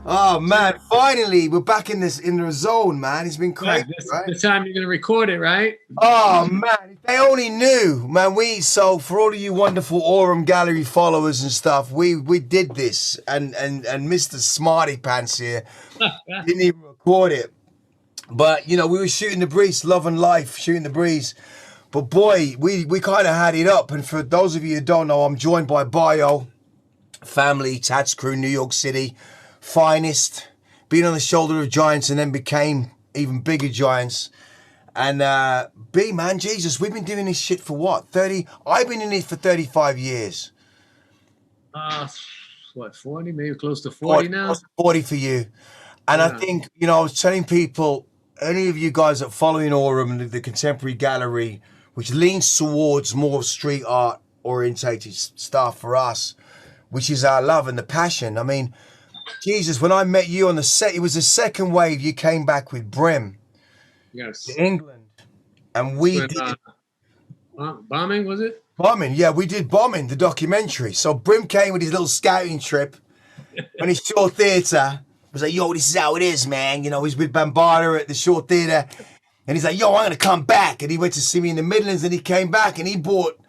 Oh man, finally we're back in the zone, man. It's been Yeah, crazy, this is right? the time you're gonna record it, right? Oh man, if they only knew, man. So for all of you wonderful Aurum Gallery followers and stuff, we did this, and Mr. Smarty Pants here didn't even record it. But you know, we were shooting the breeze, love and life, shooting the breeze. But boy, we kind of had it up. And for those of you who don't know, I'm joined by Bio family, Tats Cru, New York City, finest. Been on the shoulder of giants and then became even bigger giants. And B man, Jesus, we've been doing this shit for what? 30? I've been in it for 35 years. Uh, what, 40? Maybe close to 40 40, now? 40 for you. And I Yeah. think, you know, I was telling people, any of you guys that follow in Aurum, the contemporary gallery, which leans towards more street art orientated stuff for us, which is our love and the passion. I mean, Jesus, when I met you on the set, it was the second wave. You came back with Brim to Yes. England, and It's we when did bombing was it? bombing. Yeah, we did bombing the documentary. So Brim came with his little scouting trip when he saw theatre. Was like, yo, this is how it is, man. You know, he's with Bambada at the Shore Theatre, and he's like, yo, I'm gonna come back. And he went to see me in the Midlands, and he came back, and he bought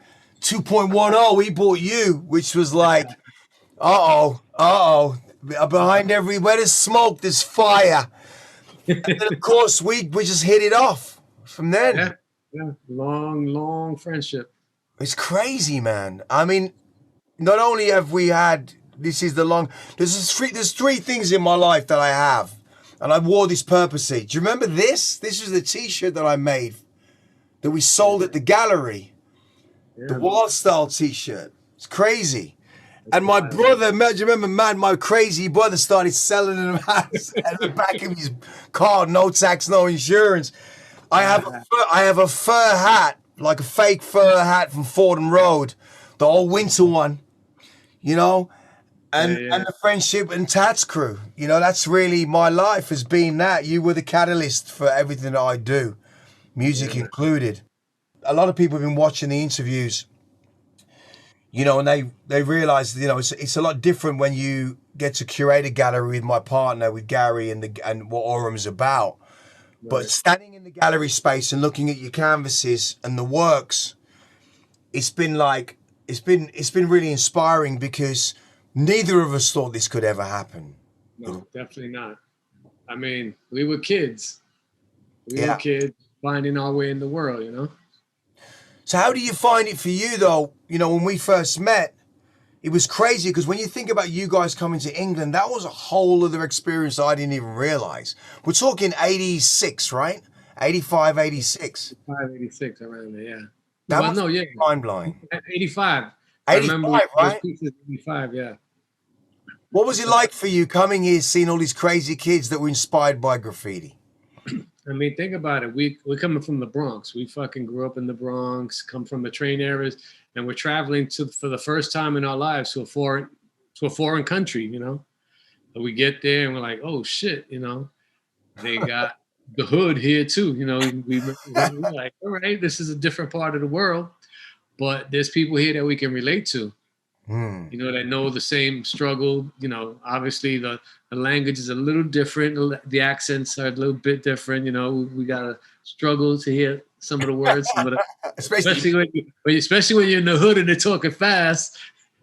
2.10. He bought you, which was like, behind every where there's smoke, there's fire. And then of course we just hit it off from then. Yeah. Yeah. Long, long friendship. It's crazy, man. I mean, not only have we had this is the long there's three things in my life that I have. And I wore this purposely. Do you remember this? This was the t-shirt that I made that we sold at the gallery. The Yeah, wild style t-shirt. It's crazy. that's And my wild. brother, do you remember, man, my crazy brother started selling them at the back of his car, no tax, no insurance. I have a fur hat, like a fake fur hat from Fordham Road, the old winter one, you know, Yeah, and yeah. the friendship and Tats Crew. You know, that's really my life has been that. You were the catalyst for everything that I do, Yeah, music man. included. A lot of people have been watching the interviews, you know, and they realize, you know, it's a lot different when you get to curate a gallery with my partner, with Gary, and what Aurum's about. But Right. standing in the gallery space and looking at your canvases and the works, it's been like it's been really inspiring because neither of us thought this could ever happen. No, definitely not. I mean, we were kids. We were Yeah. kids finding our way in the world, you know? So how do you find it for you though? You know, when we first met, it was crazy because when you think about you guys coming to England, that was a whole other experience I didn't even realize. We're talking 86, right? 85, 86. 586 around there, yeah. That Well, must no, yeah, be mind blowing. 85. I remember we 85, those right? pieces 85, yeah. What was it like for you coming here, seeing all these crazy kids that were inspired by graffiti? I mean, think about it. We're coming from the Bronx. We fucking grew up in the Bronx, come from the train areas, and we're traveling to for the first time in our lives to a foreign country, you know. And we get there and we're like, oh shit, you know, they got the hood here too, you know. We're like, all right, this is a different part of the world, but there's people here that we can relate to, Hmm. you know, that know the same struggle. You know, obviously the language is a little different, the accents are a little bit different. You know, we gotta struggle to hear some of the words, some of the, Especially, especially when you're in the hood and they're talking fast.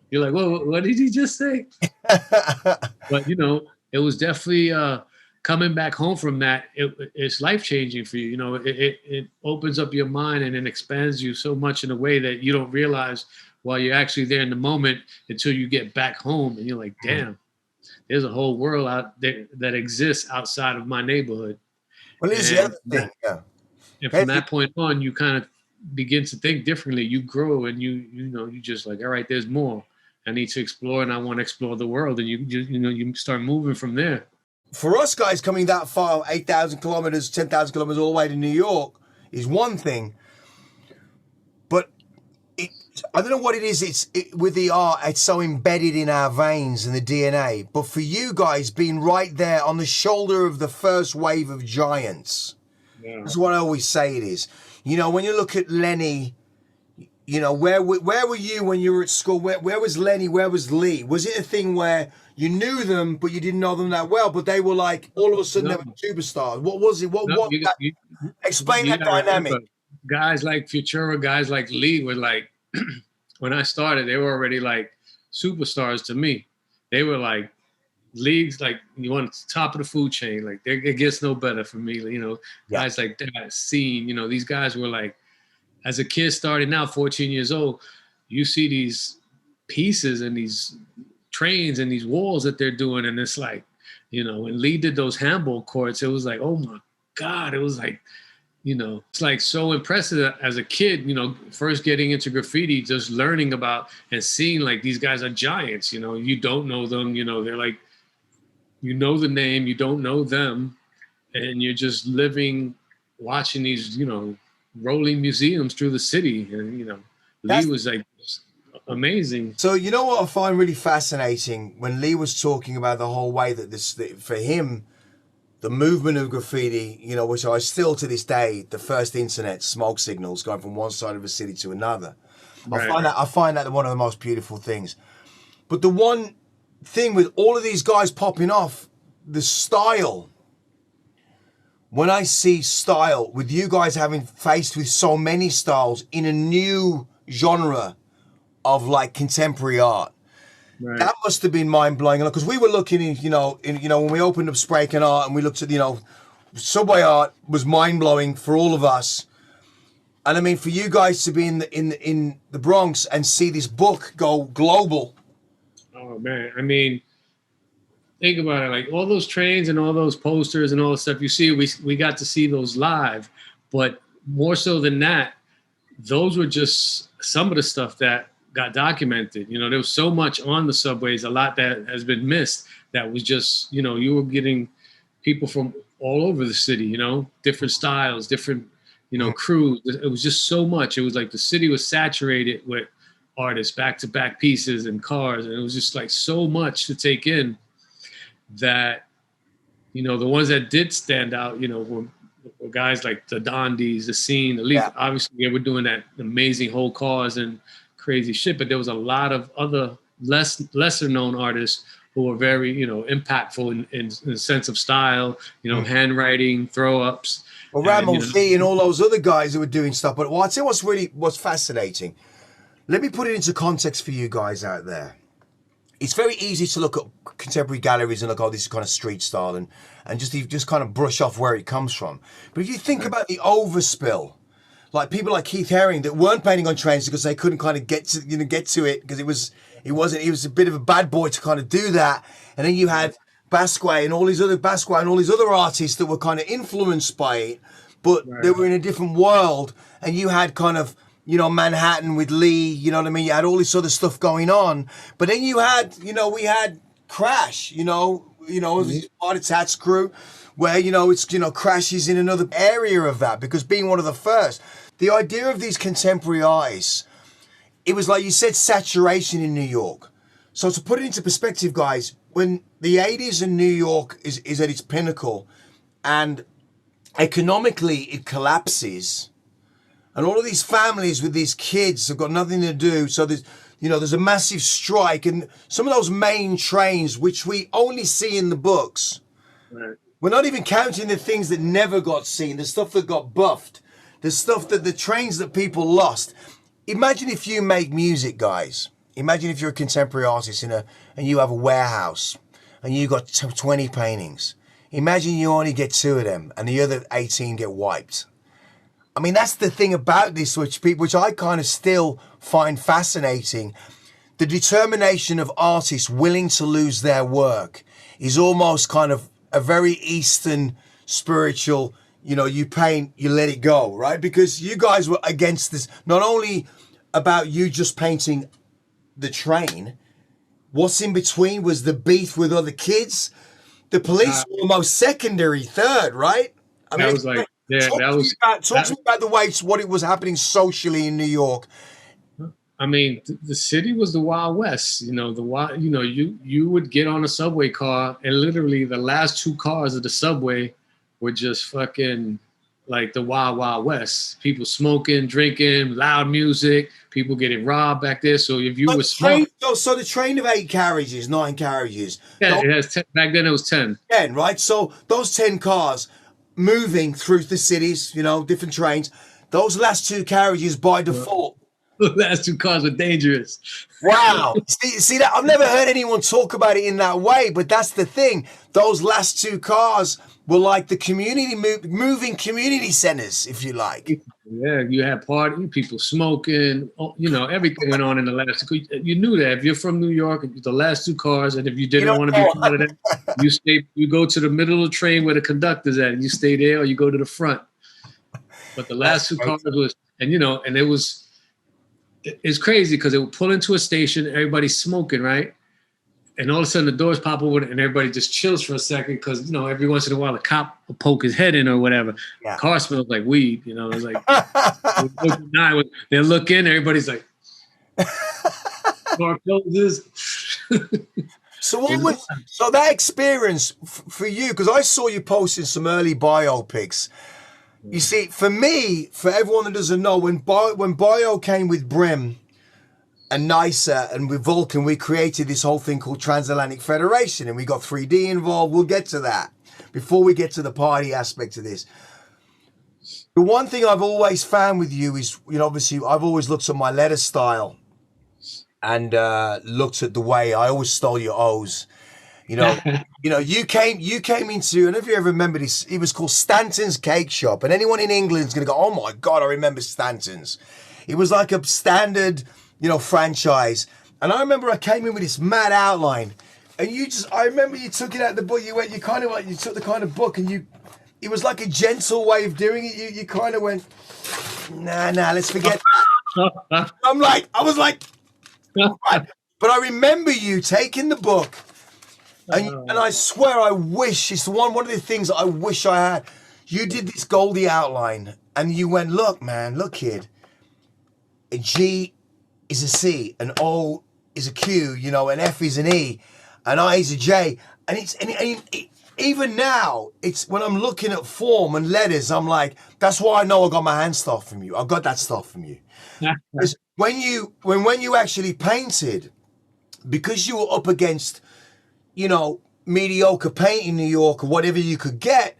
You're like, whoa, what did he just say? But you know, it was definitely coming back home from that. It's life changing for you. You know, it opens up your mind and it expands you so much in a way that you don't realize while you're actually there in the moment until you get back home and you're like, damn, there's a whole world out there that exists outside of my neighborhood. well, here's the And other thing. Yeah. from Here's the- that point on, you kind of begin to think differently. You grow and you know you just like, all right, there's more. I need to explore and I want to explore the world. And you know you start moving from there. For us guys coming that far, 8,000 kilometers, 10,000 kilometers all the way to New York is one thing. But it, I don't know what it is. With the art, it's so embedded in our veins and the DNA. But for you guys being right there on the shoulder of the first wave of giants, Yeah. that's what I always say it is. You know, when you look at Lenny, you know, where were you when you were at school? Where was Lenny? Where was Lee? Was it a thing where you knew them but you didn't know them that well, but they were like all of a sudden No, they were superstars? What was it? no, What that, explain you that gotta dynamic. remember, guys like Futura, guys like Lee were like, when I started, they were already like superstars to me. They were like leagues, like you want top of the food chain. Like it gets no better for me. You know, Yeah. guys like that, Scene. You know, these guys were like, as a kid starting out, 14 years old, you see these pieces and these trains and these walls that they're doing, and it's like, you know, when Lee did those handball courts, it was like, oh my God, it was like, you know, it's like so impressive as a kid, you know, first getting into graffiti, just learning about and seeing like these guys are giants, you know, you don't know them, you know, they're like, you know the name, you don't know them, and you're just living, watching these, you know, rolling museums through the city. And, you know, Lee was like amazing. So you know what I find really fascinating when Lee was talking about the whole way that for him, the movement of graffiti, you know, which I still to this day, the first internet smoke signals going from one side of a city to another. Right. I find that one of the most beautiful things. But the one thing with all of these guys popping off, the style. When I see style, with you guys having faced with so many styles in a new genre of like contemporary art, Right. that must have been mind blowing. Because we were looking in, when we opened up Spraycan Art and we looked at, Subway Art was mind blowing for all of us. And I mean, for you guys to be in the Bronx and see this book go global. Oh man, I mean, think about it. Like all those trains and all those posters and all the stuff you see, we got to see those live. But more so than that, those were just some of the stuff that got documented. You know, there was so much on the subways, a lot that has been missed. That was just, you know, you were getting people from all over the city. You know, different styles, different, you know, crews. It was just so much. It was like the city was saturated with artists, back-to-back pieces and cars, and it was just like so much to take in that, you know, the ones that did stand out, you know, were guys like the Dondies, the Scene. At least, obviously, they were doing that amazing whole cars and crazy shit. But there was a lot of other lesser known artists who were very, you know, impactful in the sense of style, you know, handwriting, throw ups. Well, Ramos and all those other guys who were doing stuff. But I'd say what's fascinating. Let me put it into context for you guys out there. It's very easy to look at contemporary galleries and look, oh, this is kind of street style, and just kind of brush off where it comes from. But if you think about the overspill, like people like Keith Haring that weren't painting on trains because they couldn't kind of get to it because he was a bit of a bad boy to kind of do that, and then you had Basque and all these other artists that were kind of influenced by it, but they were in a different world, and you had kind of, you know, Manhattan with Lee, you know what I mean? You had all this other stuff going on. But then you had, you know, we had Crash, you know, part of Tats Cru, where, you know, it's, you know, Crash is in another area of that because being one of the first. The idea of these contemporary artists, it was like you said, saturation in New York. So to put it into perspective, guys, when the 80s in New York is at its pinnacle and economically it collapses, and all of these families with these kids have got nothing to do. So there's a massive strike, and some of those main trains, which we only see in the books, we're not even counting the things that never got seen, the stuff that got buffed, the trains that people lost. Imagine if you make music, guys. Imagine if you're a contemporary artist and you have a warehouse and you got 20 paintings. Imagine you only get 2 of them and the other 18 get wiped. I mean, that's the thing about this, which I kind of still find fascinating. The determination of artists willing to lose their work is almost kind of a very Eastern spiritual, you know, you paint, you let it go, right? Because you guys were against this, not only about you just painting the train, what's in between was the beef with other kids. The police were almost secondary, third, right? I mean, that was like, talk to me about the way what it was happening socially in New York. I mean, the city was the Wild West. You know, you would get on a subway car, and literally the last 2 cars of the subway were just fucking like the Wild Wild West. People smoking, drinking, loud music, people getting robbed back there. So if you were smart, so the train of 8 carriages, 9 carriages. yeah, it has 10, back then it was 10. 10, right? So those 10 cars moving through the cities, you know, different trains. Those last 2 carriages by default. The last 2 cars were dangerous. Wow. see that? I've never heard anyone talk about it in that way, but that's the thing. Those last 2 cars were like the community moving community centers, if you like. Yeah, you had party, people smoking, you know, everything went on in the last 2. You knew that if you're from New York, the last 2 cars, and if you didn't want to be part of that, you go to the middle of the train where the conductor's at, and you stay there, or you go to the front. But the last 2 cars was, and you know, and it's crazy because it would pull into a station, everybody's smoking, right? And all of a sudden the doors pop open and everybody just chills for a second because, you know, every once in a while a cop will poke his head in or whatever. Yeah. Car smells like weed, you know. It's like they look in, everybody's like, car closes. So that experience for you? Because I saw you posting some early biopics. You see, for me, for everyone that doesn't know, when bio came with Brim and NISA and with Vulcan, we created this whole thing called Transatlantic Federation, and we got 3D involved. We'll get to that before we get to the party aspect of this. The one thing I've always found with you is, you know, obviously I've always looked at my letter style and looked at the way I always stole your O's. You know, you came into, and if you ever remember this, it was called Stanton's Cake Shop, and anyone in England is going to go, oh my God, I remember Stanton's. It was like a standard, you know, franchise. And I remember I came in with this mad outline, and I remember you took it out of the book. You took the kind of book, and it was like a gentle way of doing it. You kind of went, nah, let's forget that. I was like, right. But I remember you taking the book. And I swear, I wish, it's one of the things I wish I had. You did this Goldie outline, and you went, look, man, look, kid. A G is a C, an O is a Q, you know, an F is an E, an I is a J. And even now, it's when I'm looking at form and letters, I'm like, that's why I know I got my hand stuff from you. I got that stuff from you. Because when you actually painted, because you were up against, you know, mediocre paint in New York or whatever you could get.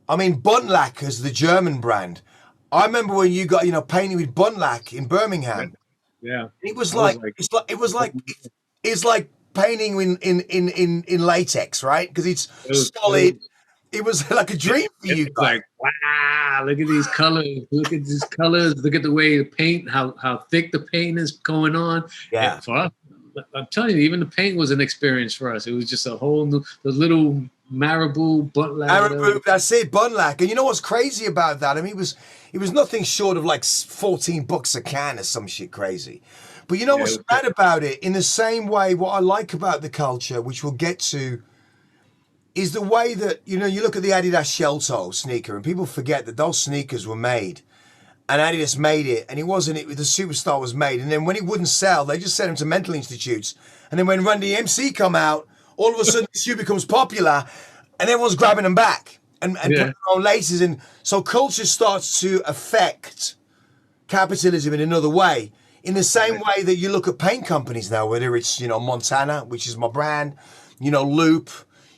I mean, Buntlacker's the German brand. I remember when you got, you know, painting with Buntlack in Birmingham. Yeah. It was it's like painting in latex, right? Because it's solid. It was like a dream for you guys. Like, wow, look at these colors. Look at these colors. Look at the way the paint, how thick the paint is going on. Yeah. And for us, I'm telling you, even the paint was an experience for us. It was just a whole new, the little Marabou, Buntlack. That's it, Buntlack. And you know what's crazy about that? I mean, it was nothing short of like $14 a can or some shit crazy. But you know what's bad about it? In the same way, what I like about the culture, which we'll get to, is the way that, you know, you look at the Adidas shell toe sneaker, and people forget that those sneakers were made. And Adidas made it, and the Superstar was made. And then when it wouldn't sell, they just sent him to mental institutes. And then when Run DMC come out, all of a sudden the shoe becomes popular, and everyone's grabbing them back and putting their own laces in. So culture starts to affect capitalism in another way. In the same way that you look at paint companies now, whether it's, you know, Montana, which is my brand, you know, Loop.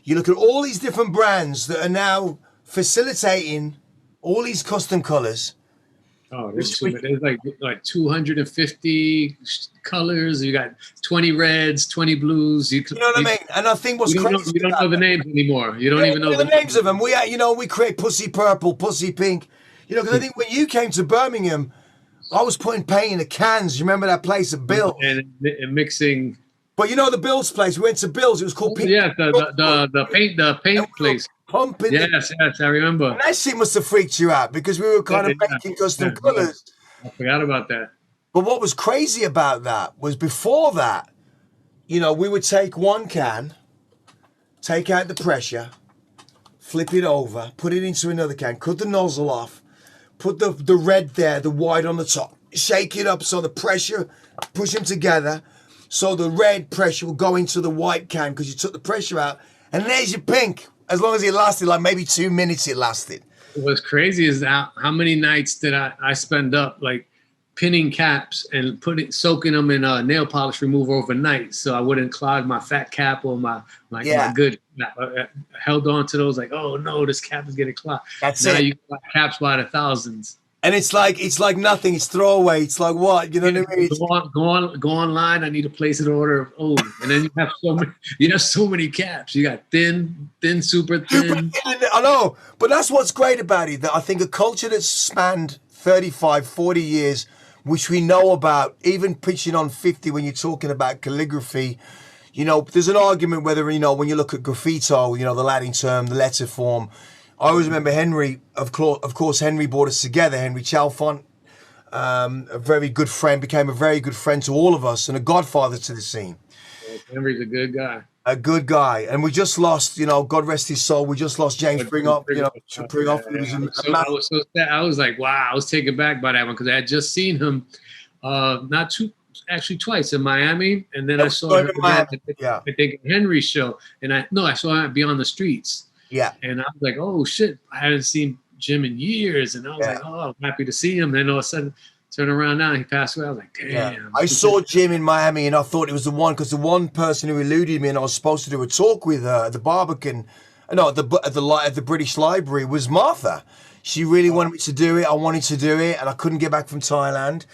You look at all these different brands that are now facilitating all these custom colors. Oh, there's like 250 colors. You got 20 reds, 20 blues. You know what I mean? And I think what's crazy, you don't know the names anymore. You don't even know the names of them. We create Pussy Purple, Pussy Pink. You know, because I think when you came to Birmingham, I was putting paint in the cans. You remember that place at Bill? And mixing. But you know the Bill's place. We went to Bill's. It was called Pink. Yeah, the paint place. Pumping. Yes, I remember. And that shit must have freaked you out because we were kind of making custom colors. I forgot about that. But what was crazy about that was before that, you know, we would take one can, take out the pressure, flip it over, put it into another can, cut the nozzle off, put the red there, the white on the top, shake it up so the pressure, push them together, so the red pressure will go into the white can because you took the pressure out, and there's your pink. As long as it lasted, like maybe 2 minutes it lasted. What's crazy is how many nights did I spend up like pinning caps and soaking them in nail polish remover overnight, so I wouldn't clog my fat cap or my good cap. I held on to those like, oh no, this cap is getting clogged. That's now it. you got caps by the thousands. And it's like nothing. It's throwaway. It's like what, you know what I mean? Go online. I need to place an order. Oh, and then you have so many caps. You got thin, super thin. I know, but that's what's great about it. That I think a culture that's spanned 35, 40 years, which we know about, even pitching on 50 when you're talking about calligraphy. You know, there's an argument whether, you know, when you look at graffito, you know, the Latin term, the letter form. I always remember Henry, of course, Henry brought us together, Henry Chalfont, a very good friend, became a very good friend to all of us and a godfather to the scene. Henry's a good guy. A good guy. And we just lost, you know, God rest his soul, we just lost James Pringoff, you know, I was so sad. I was like, wow, I was taken back by that one because I had just seen him actually twice in Miami, and then I saw him again, I think Henry's show, and I saw him at Beyond the Streets. Yeah. And I was like, oh shit, I hadn't seen Jim in years. And I was like, oh, I'm happy to see him. Then all of a sudden, turn around now, he passed away. I was like, damn. Yeah. I saw Jim in Miami and I thought it was the one, because the one person who eluded me and I was supposed to do a talk with her at the Barbican, no, at the British Library, was Martha. She really wanted me to do it. I wanted to do it and I couldn't get back from Thailand.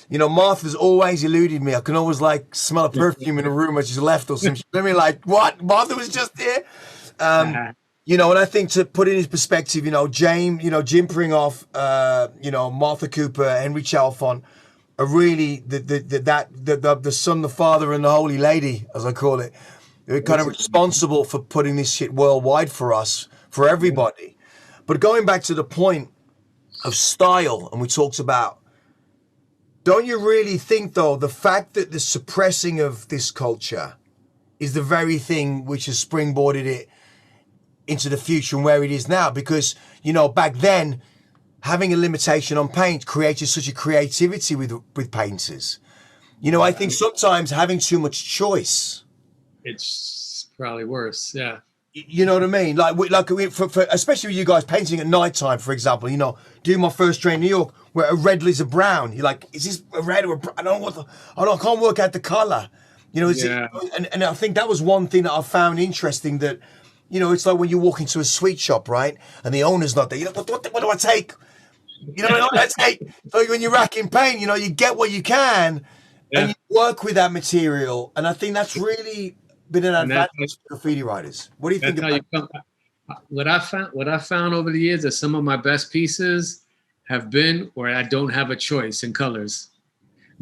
You know, Martha's always eluded me. I can always like smell a perfume in a room as she's left or something. I mean, like, what? Martha was just here? You know, and I think to put it in perspective, you know, Jim Pringoff, you know, Martha Cooper, Henry Chalfont are really the son, the father, and the holy lady, as I call it. They're kind of responsible for putting this shit worldwide for us, for everybody. But going back to the point of style, and we talked about, don't you really think, though, the fact that the suppressing of this culture is the very thing which has springboarded it into the future and where it is now? Because, you know, back then, having a limitation on paint created such a creativity with painters. You know, I think sometimes having too much choice, it's probably worse. Yeah. You know what I mean? For especially with you guys painting at nighttime, for example, you know, doing my first train in New York where a red is a brown. You're like, is this a red or a brown? I can't work out the color. You know, and I think that was one thing that I found interesting, that, you know, it's like when you walk into a sweet shop, right? And the owner's not there. You know, what do I take? You know what I take? So when you're racking paint, you know, you get what you can and you work with that material. And I think that's really been an advantage for graffiti writers. What do you think about that? What I found over the years is some of my best pieces have been where I don't have a choice in colors,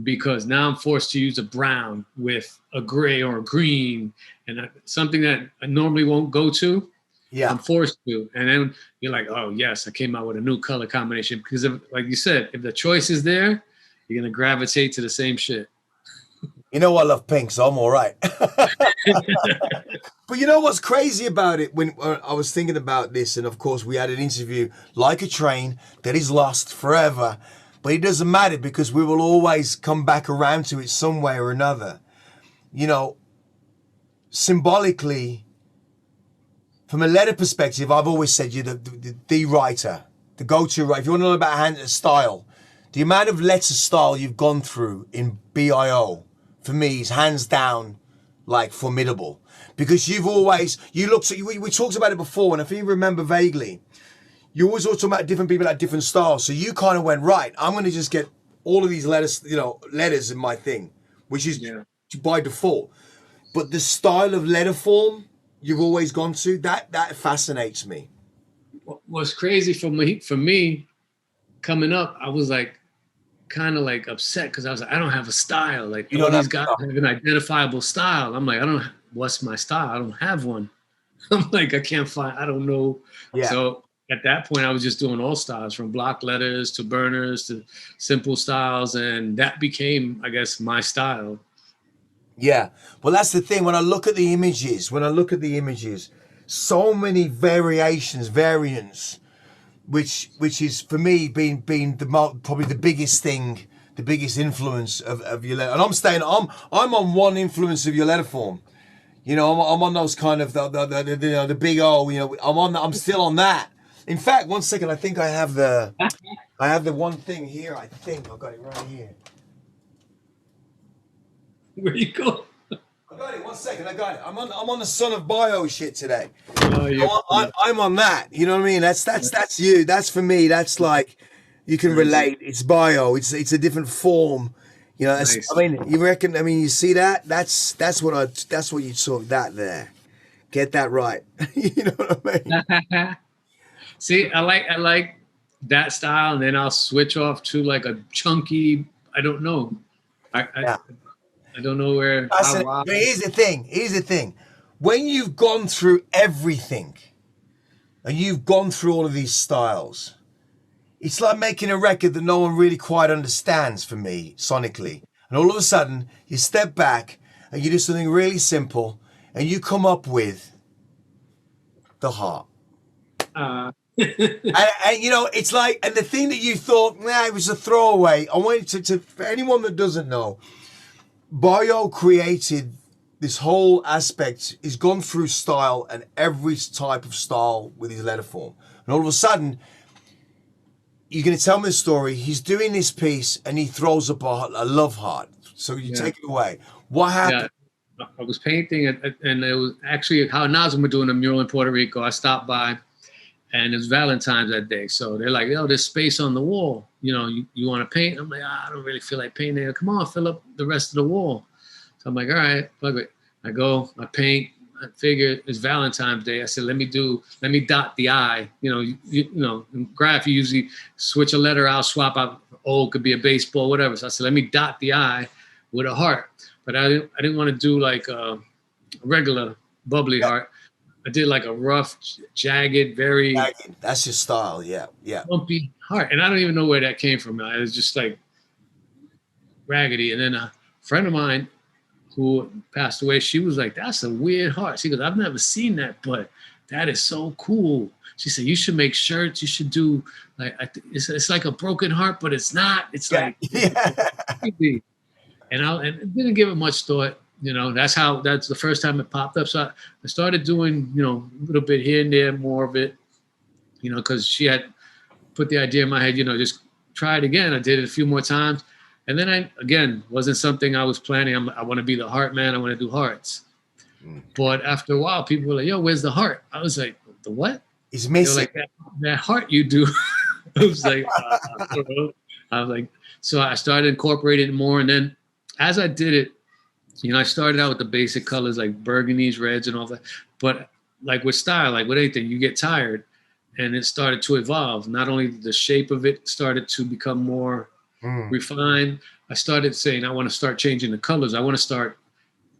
because now I'm forced to use a brown with a gray or a green, and something that I normally won't go to. Yeah, I'm forced to. And then you're like, oh yes, I came out with a new color combination, because like you said, if the choice is there, you're gonna gravitate to the same shit. You know, I love pink, so I'm all right. But you know what's crazy about it? When I was thinking about this, and of course we had an interview, Like a Train, that is lost forever. But it doesn't matter, because we will always come back around to it some way or another. You know, symbolically, from a letter perspective, I've always said you're the writer, the go-to writer. If you want to know about hand style, the amount of letter style you've gone through in BIO, for me, is hands down, like, formidable. Because we talked about it before, and if you remember vaguely, you always talk about different people at different styles. So you kind of went, right, I'm going to just get all of these letters in my thing, which is by default. But the style of letter form you've always gone to, that fascinates me. What's crazy for me coming up, I was like, kind of like upset, because I was like, I don't have a style. Like, all these guys have an identifiable style. I'm like, what's my style? I don't have one. I'm like, I don't know. Yeah. So at that point, I was just doing all styles, from block letters to burners to simple styles. And that became, I guess, my style. Yeah. Well, that's the thing. When I look at the images, so many variants, which is for me being probably the biggest thing, the biggest influence of your letter. And I'm on one influence of your letter form. You know, I'm on those kind of the big O. You know, I'm still on that. In fact, one second, I think I have the one thing here. I think I've got it right here. Where you go? I got it. One second, I got it. I'm on the Son of Bio shit today. Oh, You know, I'm on that. You know what I mean? That's you. That's for me. That's like you can relate. It's bio. It's a different form. You know. Nice. I mean, you reckon? I mean, you see that? That's what you saw that there. Get that right. You know what I mean? See, I like that style, and then I'll switch off to like a chunky. I don't know. Yeah. I don't know where. But here's the thing. Here's the thing. When you've gone through everything, and you've gone through all of these styles, it's like making a record that no one really quite understands for me, sonically. And all of a sudden, you step back and you do something really simple, and you come up with the heart. and you know, it's like, and the thing that you thought, nah, it was a throwaway. I want you to for anyone that doesn't know, Bio created this whole aspect. He's gone through style and every type of style with his letter form. And all of a sudden, you're going to tell me the story. He's doing this piece and he throws up a love heart. So you take it away. What happened? Yeah. I was painting, and it was actually how Nazim were doing a mural in Puerto Rico. I stopped by, and it was Valentine's that day. So they're like, "Yo, there's space on the wall. You know, you want to paint?" I'm like, I don't really feel like painting. Come on, fill up the rest of the wall. So I'm like, all right, fuck it. I go, I paint. I figure it's Valentine's Day. I said, let me dot the I. You know, in graph, you usually switch a letter out, swap out. O could be a baseball, whatever. So I said, let me dot the I with a heart. But I didn't want to do like a regular bubbly heart. I did like a rough, jagged, very jagged. That's your style, yeah. bumpy heart. And I don't even know where that came from. It was just like raggedy. And then a friend of mine who passed away, she was like, that's a weird heart. She goes, I've never seen that, but that is so cool. She said, you should make shirts. You should do like, it's like a broken heart, but it's not. It's like, and I didn't give it much thought. You know, that's the first time it popped up. So I started doing, you know, a little bit here and there, more of it, you know, because she had put the idea in my head, you know, just try it again. I did it a few more times. And then wasn't something I was planning. I want to be the heart man. I want to do hearts. But after a while, people were like, yo, where's the heart? I was like, the what? He's missing. Like, that heart you do. I was like, so I started incorporating it more. And then as I did it, you know, I started out with the basic colors like burgundies, reds, and all that. But like with style, like with anything, you get tired. And it started to evolve. Not only the shape of it started to become more refined, I started saying, I want to start changing the colors. I want to start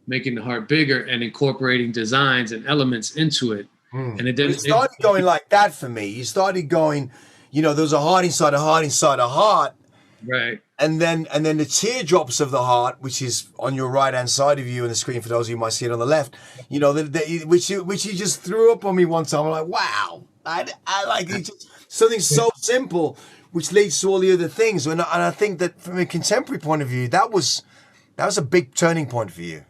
making the heart bigger and incorporating designs and elements into it. And it started going like that for me. You started going, you know, there was a heart inside a heart inside a heart. Right. And then the teardrops of the heart, which is on your right hand side of you on the screen for those of you who might see it on the left, you know, which you just threw up on me one time. I'm like, wow, I like it. Just something so simple, which leads to all the other things. And I think that from a contemporary point of view, that was a big turning point for you.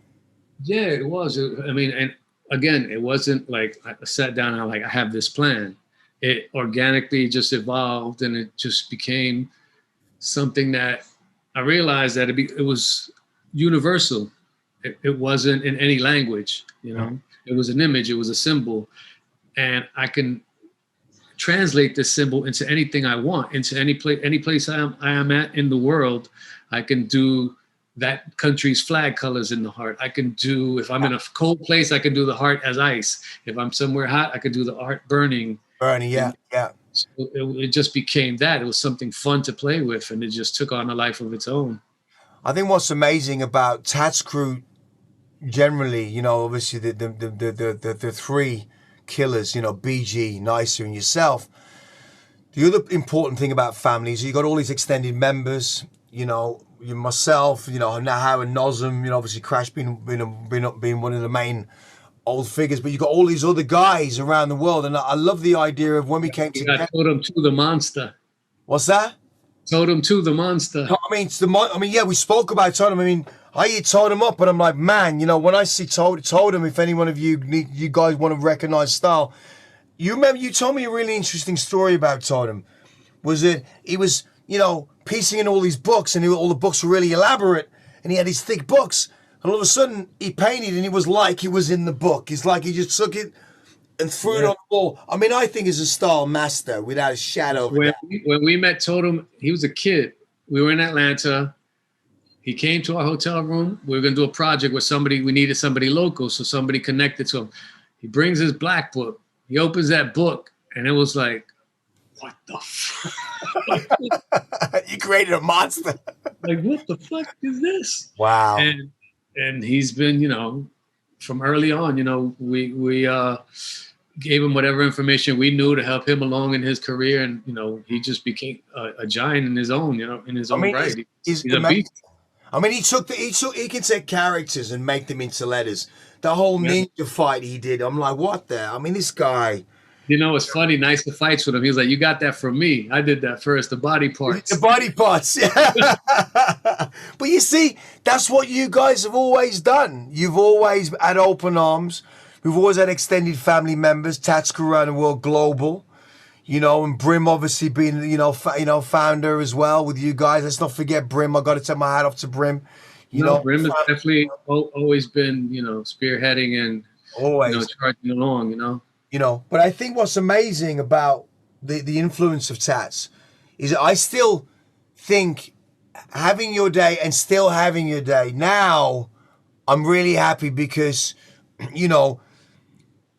Yeah, it was. I mean, and again, it wasn't like I sat down and I have this plan. It organically just evolved, and it just became something that I realized that it was universal. It wasn't in any language, you know. It was an image, it was a symbol, and I can translate this symbol into anything I want, into any place I am at in the world. I can do that country's flag colors in the heart. I can do, if I'm in a cold place, I can do the heart as ice. If I'm somewhere hot, I can do the heart burning. Yeah. So it just became that. It was something fun to play with, and it just took on a life of its own. I think what's amazing about Tats Cru generally, you know, obviously the three killers, you know, BG, Nicer, and yourself. The other important thing about families, you got all these extended members, you know, myself, you know, Nahar and Nazim, you know, obviously Crash being one of the main old figures, but you got all these other guys around the world, and I love the idea of when we came together. Totem to the monster. What's that? Totem to the monster. No, I mean, yeah, we spoke about Totem. I mean, I hear Totem up, but I'm like, man, you know, when I see Totem, if any one of you guys want to recognize style, You remember you told me a really interesting story about Totem. Was that he was, piecing in all these books, and all the books were really elaborate, and he had these thick books, and all of a sudden he painted, and it was like he was in the book. It's like he just took it and threw it on the wall. I mean, I think he's a style master without a shadow of a doubt. When we met Totem, he was a kid. We were in Atlanta. He came to our hotel room. We were going to do a project with somebody. We needed somebody local, so somebody connected to him. He brings his black book. He opens that book, and it was like, what the fuck? You created a monster. Like, what the fuck is this? Wow. And he's been, from early on, we gave him whatever information we knew to help him along in his career, and he just became a giant in his own, in his own right. He's a beast. I mean, he can take characters and make them into letters. The whole ninja fight he did, I'm like, what the? I mean, this guy. It's funny. Nice to fights with him. He was like, "You got that from me. I did that first. The body parts." The body parts. But you see, that's what you guys have always done. You've always had open arms. We've always had extended family members. Tats Cru around the world, global. And Brim obviously being, founder as well with you guys. Let's not forget Brim. I got to take my hat off to Brim. Brim has definitely always been, spearheading and always charging along. But I think what's amazing about the influence of Tats is I still think having your day and still having your day now, I'm really happy because,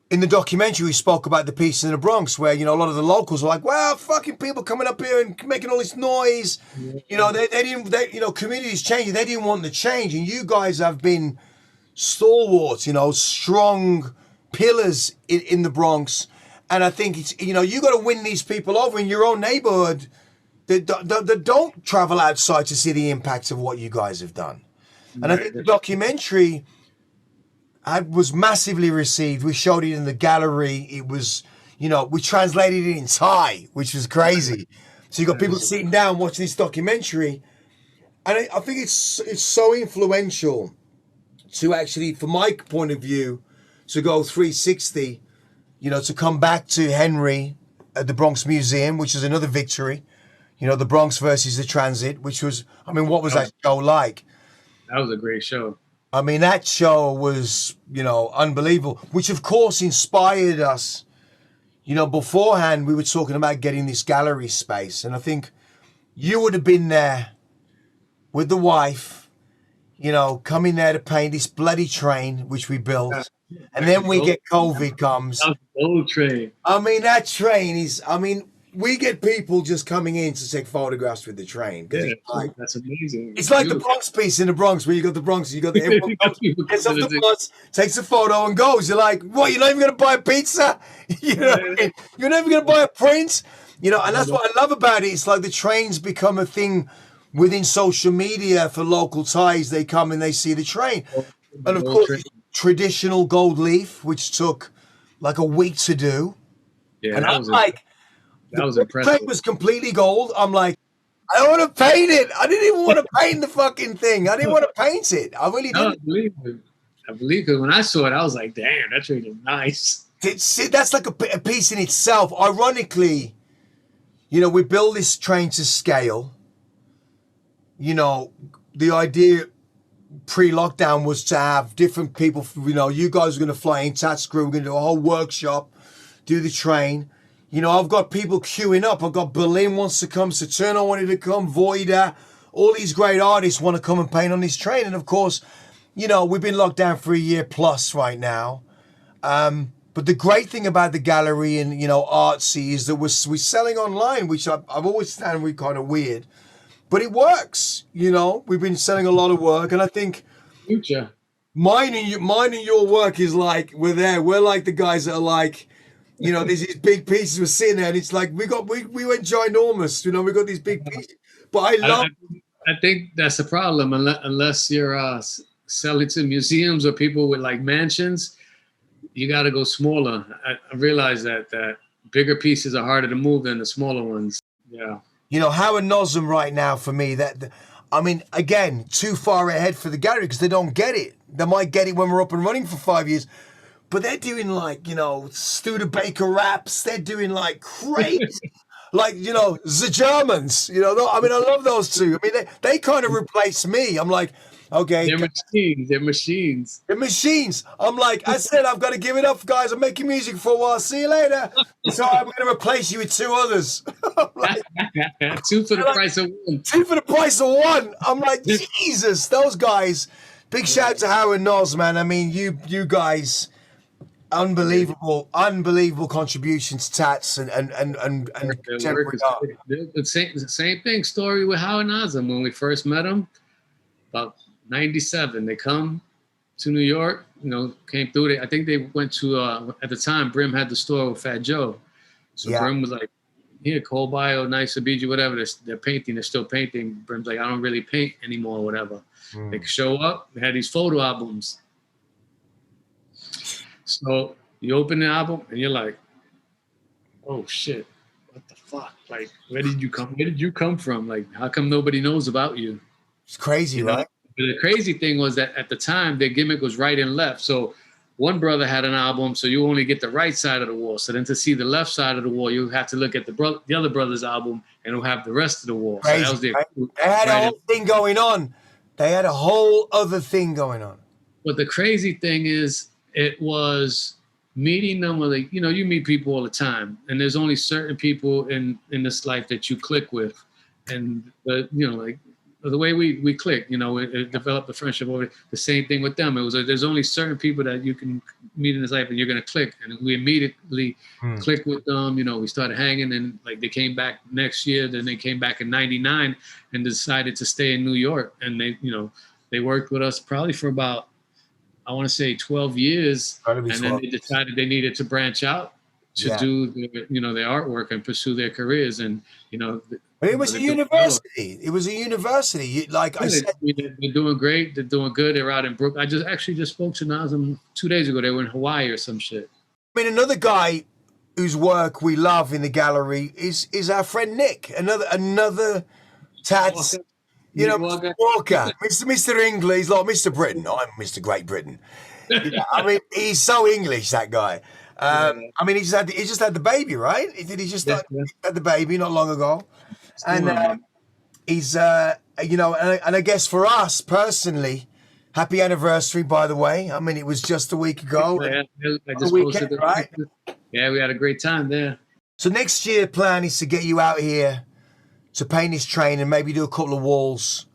in the documentary we spoke about the piece in the Bronx where, a lot of the locals were like, wow, fucking people coming up here and making all this noise. They didn't, communities changing. They didn't want the change. And you guys have been stalwarts, strong pillars in the Bronx, and I think it's you got to win these people over in your own neighborhood that don't travel outside to see the impacts of what you guys have done. And I think the documentary was massively received. We showed it in the gallery. It was, we translated it in Thai, which was crazy. So you got people sitting down watching this documentary, and I think it's so influential to actually, from my point of view, to go 360, to come back to Henry at the Bronx Museum, which is another victory. The Bronx versus the Transit, which was, what was that show like? That was a great show. That show was, unbelievable, which of course inspired us. Beforehand, we were talking about getting this gallery space. And I think you would have been there with the wife, coming there to paint this bloody train, which we built. And then we get COVID comes. That was the old train. That train is, we get people just coming in to take photographs with the train. Yeah, that's amazing. It's like the Bronx piece in the Bronx where you got the Bronx, you got the everyone gets off the bus, takes a photo and goes. You're like, what, you're not even going to buy a pizza? You're never going to buy a print? And that's what I love about it. It's like the trains become a thing within social media for local ties. They come and they see the train. And of course, traditional gold leaf, which took like a week to do. Yeah, and I'm like, that was impressive. The train was completely gold. I'm like, I want to paint it. I didn't even want to paint the fucking thing. I didn't want to paint it. I really didn't. I believe it. When I saw it, I was like, damn, that train is nice. That's like a piece in itself. Ironically, we build this train to scale. The idea pre-lockdown was to have different people, you guys are going to fly in, Tats Cru, we're going to do a whole workshop, do the train. I've got people queuing up. I've got Berlin wants to come, Saturno wanted to come, Voida, all these great artists want to come and paint on this train. And of course, we've been locked down for a year plus right now. But the great thing about the gallery and, Artsy is that we're selling online, which I've always found really kind of weird. But it works, We've been selling a lot of work, and I think future. Mine and your work is like we're there. We're like the guys that are like, there's these big pieces we're sitting there, and it's like we went ginormous. We got these big pieces. But I think that's the problem. Unless you're selling to museums or people with like mansions, you got to go smaller. I realize that bigger pieces are harder to move than the smaller ones. Yeah. Howard Nosem right now for me, again, too far ahead for the gallery because they don't get it. They might get it when we're up and running for 5 years. but they're doing like, you know, Studebaker raps. They're doing like crazy, like, you know, the Germans. You know, I mean, I love those two. I mean, they kind of replace me. I'm like, okay, They're machines. They're machines. the machines. I'm like, I said, I've got to give it up, guys. I'm making music for a while. See you later. So I'm going to replace you with two others. I'm like, Two for the like, price of one. two for the price of one. I'm like, Jesus, those guys. Big shout out to Howard Knowles, man. I mean, you guys, unbelievable contributions, Tats and contemporary art. The same thing. Story with Howard Nazem when we first met him, about '97. They come to New York. You know, came through. I think they went to at the time. Brim had the store with Fat Joe, so Yeah. Brim was like, "Here, Cole Bio, nice to meet you, whatever." They're painting. They're still painting. Brim's like, "I don't really paint anymore, whatever." They show up. They had these photo albums. So you open the album and you're like, "Oh shit, what the fuck? Like, where did you come? Where did you come from? Like, how come nobody knows about you?" It's crazy, right? But the crazy thing was that at the time their gimmick was right and left. So one brother had an album, so you only get the right side of the wall. So then to see the left side of the wall, you have to look at the other brother's album, and it'll have the rest of the wall. Crazy, so that was right? They had a whole thing going on. They had a whole other thing going on. But the crazy thing is, it was meeting them with, like, you know, you meet people all the time, and there's only certain people in this life that you click with, and you know, like the way we click, you know, it developed a friendship over the same thing with them. It was there's only certain people that you can meet in this life, and you're gonna click, and we immediately clicked with them. You know, we started hanging, and like they came back next year. Then they came back in '99 and decided to stay in New York, and they worked with us probably for about, I want to say 12 years, and then they decided they needed to branch out to do their artwork and pursue their careers, and you know. But it was a university. It was a university. Like I said, they're doing great. They're doing good. They're out in Brooklyn. I just spoke to Nazem 2 days ago. They were in Hawaii or some shit. I mean, another guy whose work we love in the gallery is our friend Nick. Another Tats. You know, Walker, Mr. English, he's like Mr. Britain. I'm Mr. Great Britain. You know, I mean, he's so English, that guy. I mean, he just had the baby, right? He just had the baby not long ago, and he's you know, and I guess for us personally, happy anniversary, by the way. I mean, it was just a week ago. Yeah, I just posted it, right? Yeah, we had a great time there. So next year, plan is to get you out here to paint this train and maybe do a couple of walls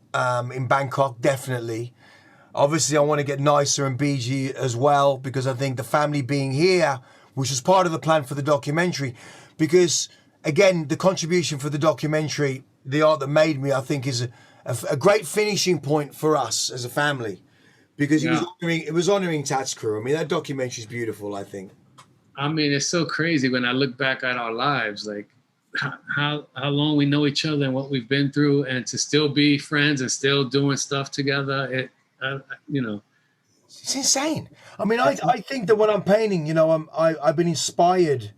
in Bangkok, definitely. Obviously, I want to get nicer and BG as well, because I think the family being here, which was part of the plan for the documentary, because, again, the contribution for the documentary, The Art That Made Me, I think is a great finishing point for us as a family, because it was honoring Tats Cru. I mean, that documentary is beautiful, I think. I mean, it's so crazy when I look back at our lives, like how long we know each other and what we've been through, and to still be friends and still doing stuff together. You know, it's insane. I mean, I think that when I'm painting, you know, I've been inspired.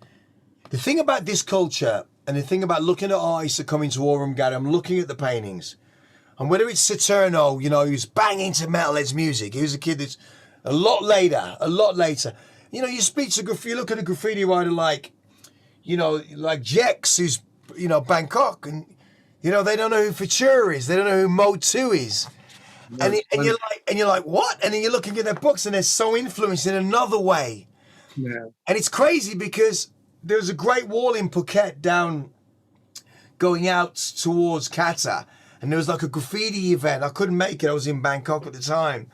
The thing about this culture and the thing about looking at artists that come into Aurum Gallery, I'm looking at the paintings, and whether it's Saturno, you know, who's banging to metalheads music, he was a kid that's a lot later. You know, you look at a graffiti writer like, you know, like Jex, who's, you know, Bangkok, and, you know, they don't know who Futura is, they don't know who Mo 2 is. And you're like, what? And then you're looking at their books and they're so influenced in another way. Yeah. And it's crazy because there was a great wall in Phuket down going out towards Qatar, and there was like a graffiti event. I couldn't make it. I was in Bangkok at the time.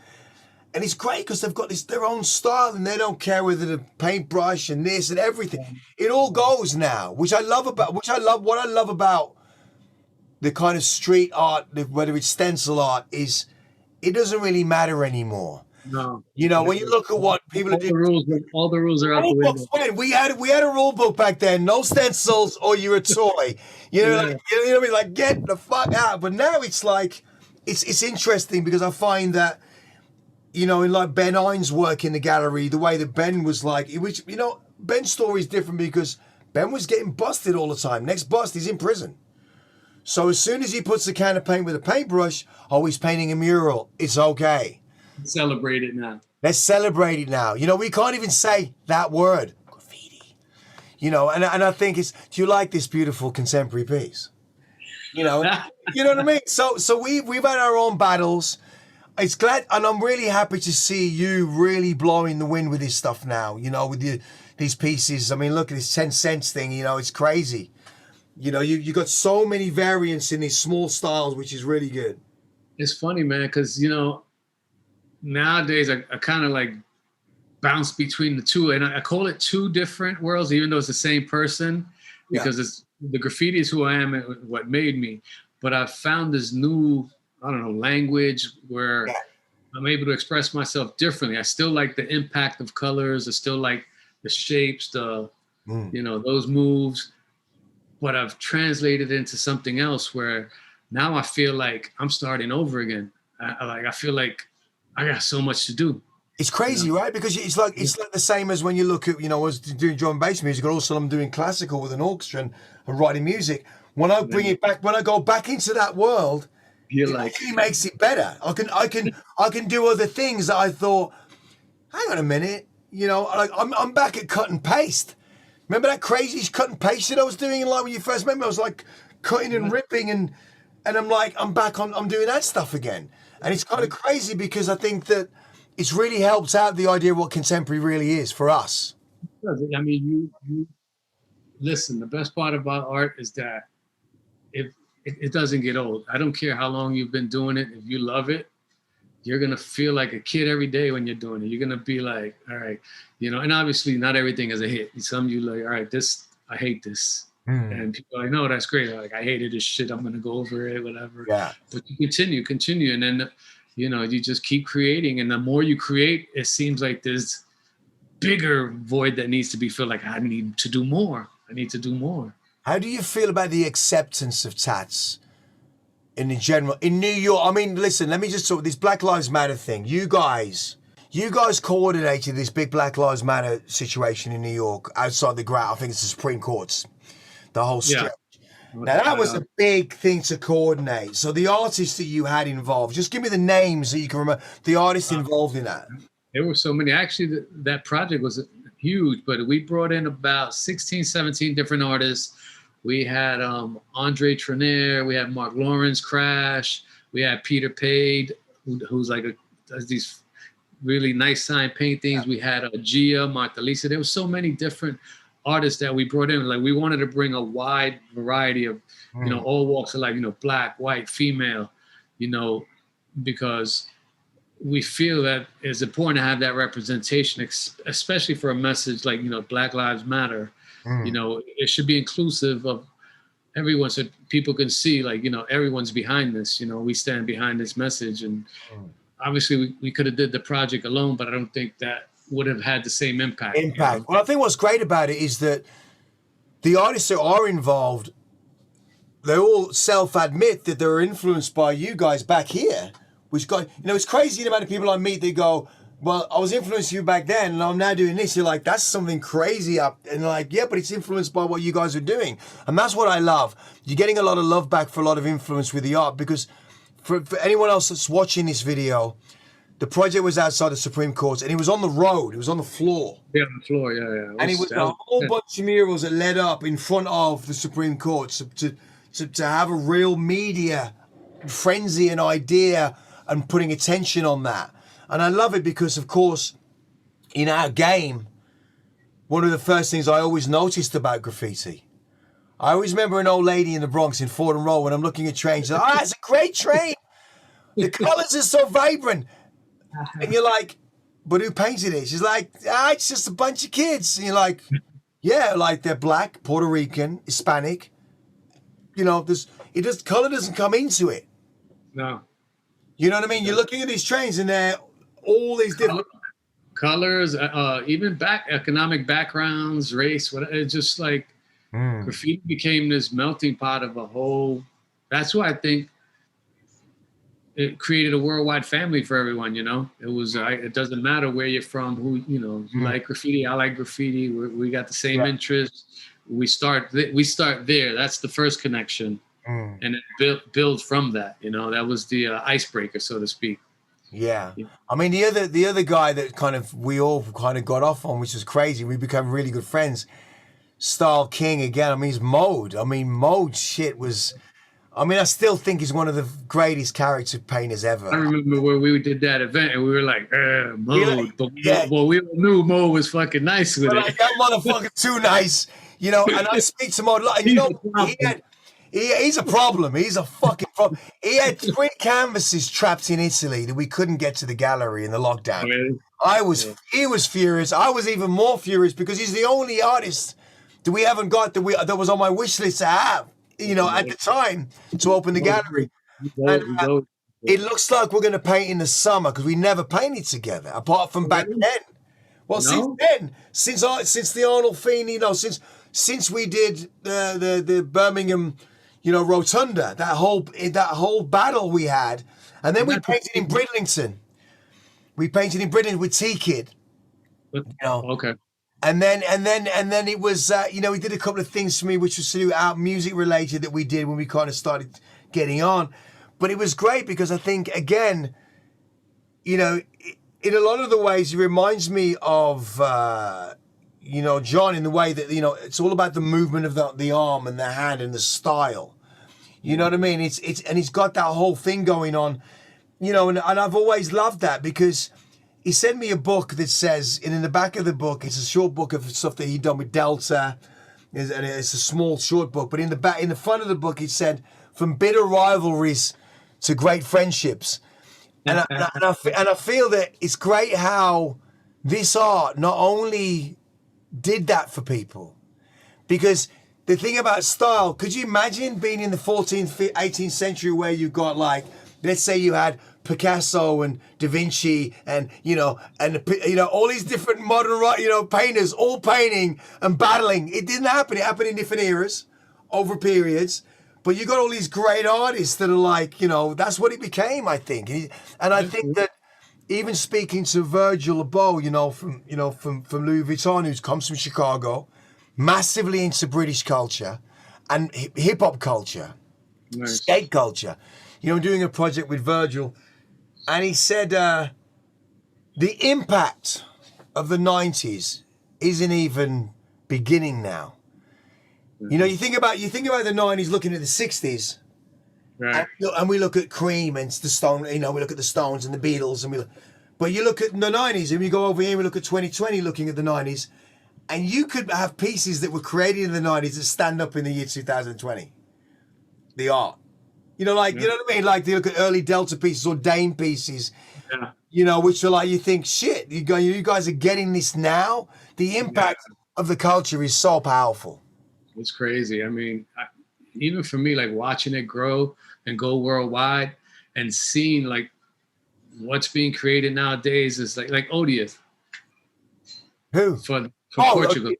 And it's great because they've got their own style, and they don't care whether the paintbrush and this and everything. It all goes now, what I love about the kind of street art, whether it's stencil art, is it doesn't really matter anymore. No. You know, when you look at what people are doing, all the rules are out the window. We had a rule book back then: no stencils or you're a toy. You know, like, you know what I mean? Like, get the fuck out. But now it's like, it's interesting because I find that, you know, in like Ben Hines' work in the gallery, the way that Ben was like, you know, Ben's story is different because Ben was getting busted all the time. Next bust, he's in prison. So as soon as he puts a can of paint with a paintbrush, he's painting a mural. It's okay. Celebrate it now. Let's celebrate it now. You know, we can't even say that word, graffiti. You know, and I think it's, do you like this beautiful contemporary piece? You know, you know what I mean? So we've had our own battles. It's glad, and I'm really happy to see you really blowing the wind with this stuff now, you know, with these pieces. I mean, look at this 10 cents thing, you know, it's crazy. You know, you got so many variants in these small styles, which is really good. It's funny, man, because nowadays I kind of like bounce between the two, and I call it two different worlds, even though it's the same person, Yeah. because it's the graffiti is who I am and what made me. But I've found this new, I don't know, language where I'm able to express myself differently. I still like the impact of colors. I still like the shapes, those moves. But I've translated into something else where now I feel like I'm starting over again. I feel like I got so much to do. It's crazy, right? Because it's like the same as when you look at, you know, I was doing drum and bass music, and also I'm doing classical with an orchestra and writing music. When I bring it back, when I go back into that world, You're it like, actually makes it better. I can do other things that I thought, hang on a minute, you know, like I'm back at cut and paste. Remember that crazy cut and paste that I was doing? Like when you first met me, I was like cutting and ripping, and I'm like, I'm back on, I'm doing that stuff again. And it's kind of crazy because I think that it's really helped out the idea of what contemporary really is for us. I mean, you listen. The best part about art is that it doesn't get old. I don't care how long you've been doing it. If you love it, you're gonna feel like a kid every day when you're doing it. You're gonna be like, all right, and obviously not everything is a hit. Some you like, all right, this I hate this, and people are like, no, that's great. Like I hated this shit. I'm gonna go over it, whatever. Yeah. But you continue, and then you just keep creating, and the more you create, it seems like there's bigger void that needs to be filled. Like I need to do more. I need to do more. How do you feel about the acceptance of tats in the general in New York? I mean, listen, let me just talk this Black Lives Matter thing. You guys coordinated this big Black Lives Matter situation in New York outside the ground. I think it's the Supreme Court's, the whole stretch. Now that was a big thing to coordinate. So the artists that you had involved, just give me the names that you can remember. The artists involved in that. There were so many. Actually, that project was huge, but we brought in about 16, 17 different artists. We had Andre Trenier, we had Mark Lawrence, Crash, we had Peter Pade, who's like does these really nice signed paintings. We had Gia, Martha Lisa. There were so many different artists that we brought in. Like we wanted to bring a wide variety of, all walks of life, black, white, female, because we feel that it's important to have that representation, especially for a message like, Black Lives Matter. It should be inclusive of everyone so people can see, like, everyone's behind this. We stand behind this message. And obviously we could have did the project alone, but I don't think that would have had the same impact. Well, I think what's great about it is that the artists that are involved, they all self-admit that they're influenced by you guys back here, which got, it's crazy the amount of people I meet, they go, well, I was influenced you back then and I'm now doing this. You're like, that's something crazy up. And like, yeah, but it's influenced by what you guys are doing. And that's what I love. You're getting a lot of love back for a lot of influence with the art, because for anyone else that's watching this video, the project was outside the Supreme Court and it was on the road. It was on the floor. Yeah, on the floor, yeah. And it was a whole bunch of murals that led up in front of the Supreme Court to have a real media frenzy and idea and putting attention on that. And I love it because, of course, in our game, one of the first things I always noticed about graffiti, I always remember an old lady in the Bronx in Fordham Road when I'm looking at trains, like, it's a great train. The colors are so vibrant. And you're like, but who painted it? She's like, it's just a bunch of kids. And you're like, yeah, like they're black, Puerto Rican, Hispanic. Color doesn't come into it. No. You know what I mean? You're looking at these trains and they're all these different colors, even economic backgrounds, race. It's just like graffiti became this melting pot of a whole. That's why I think it created a worldwide family for everyone. It was. It doesn't matter where you're from. Who you like graffiti. I like graffiti. We got the same interests. We start there. That's the first connection, and it builds from that. That was the icebreaker, so to speak. Yeah. I mean, the other guy that kind of we all kind of got off on, which was crazy. We became really good friends. Style King again. I mean, he's Mode. I mean, Mode shit was. I mean, I still think he's one of the greatest character painters I ever. remember where we did that event and we were like, Really? Mode, but Yeah. we all knew Mode was fucking nice with But it. like that motherfucker too nice, you know. And I speak to Mode, and you He's know, the he problem. had. He's a problem. He's a fucking problem. He had 3 canvases trapped in Italy that we couldn't get to the gallery in the lockdown. He was furious. I was even more furious because he's the only artist that we haven't got that was on my wish list to have, you know, at the time to open the gallery. And it looks like we're going to paint in the summer because we never painted together apart from back then. Well, since then, since the Arnold Feeney, you know, since we did the Birmingham, you know, Rotunda, that whole battle we had, and then we painted in Bridlington. We painted in Bridlington with T Kid, you know. Okay. And then it was, you know, he did a couple of things for me, which was throughout music related that we did when we kind of started getting on. But it was great because I think, again, you know, in a lot of the ways, it reminds me of, you know, John in the way that, you know, it's all about the movement of the arm and the hand and the style. You know what I mean? And he's got that whole thing going on, you know, and I've always loved that because he sent me a book that says, and in the back of the book, it's a short book of stuff that he'd done with Delta, and it's a small short book. But in the front of the book, it said, "From bitter rivalries to great friendships," and I feel that it's great how this art not only did that for people, because the thing about style, could you imagine being in the 14th, 18th century where you've got, like, let's say you had Picasso and Da Vinci and, you know, all these different modern, you know, painters all painting and battling. It didn't happen. It happened in different eras, over periods. But you got all these great artists that are like, you know, that's what it became, I think. And I think that even speaking to Virgil Abloh, from Louis Vuitton, who comes from Chicago, massively into British culture and hip hop culture, skate culture. You know, I'm doing a project with Virgil, and he said the impact of the 90s isn't even beginning now. You know, you think about the 90s looking at the 60s, right. and we look at Cream and the Stone, you know, we look at the Stones and the Beatles, but you look at the 90s and we go over here and we look at 2020 looking at the 90s, and you could have pieces that were created in the 90s that stand up in the year 2020. The art. You know, like, you know what I mean? Like, you look at early Delta pieces or Dame pieces, you know, which are like, you think, shit, you guys are getting this now? The impact of the culture is so powerful. It's crazy. I mean, even for me, like watching it grow and go worldwide and seeing like what's being created nowadays is like Odious. Who? For Portugal.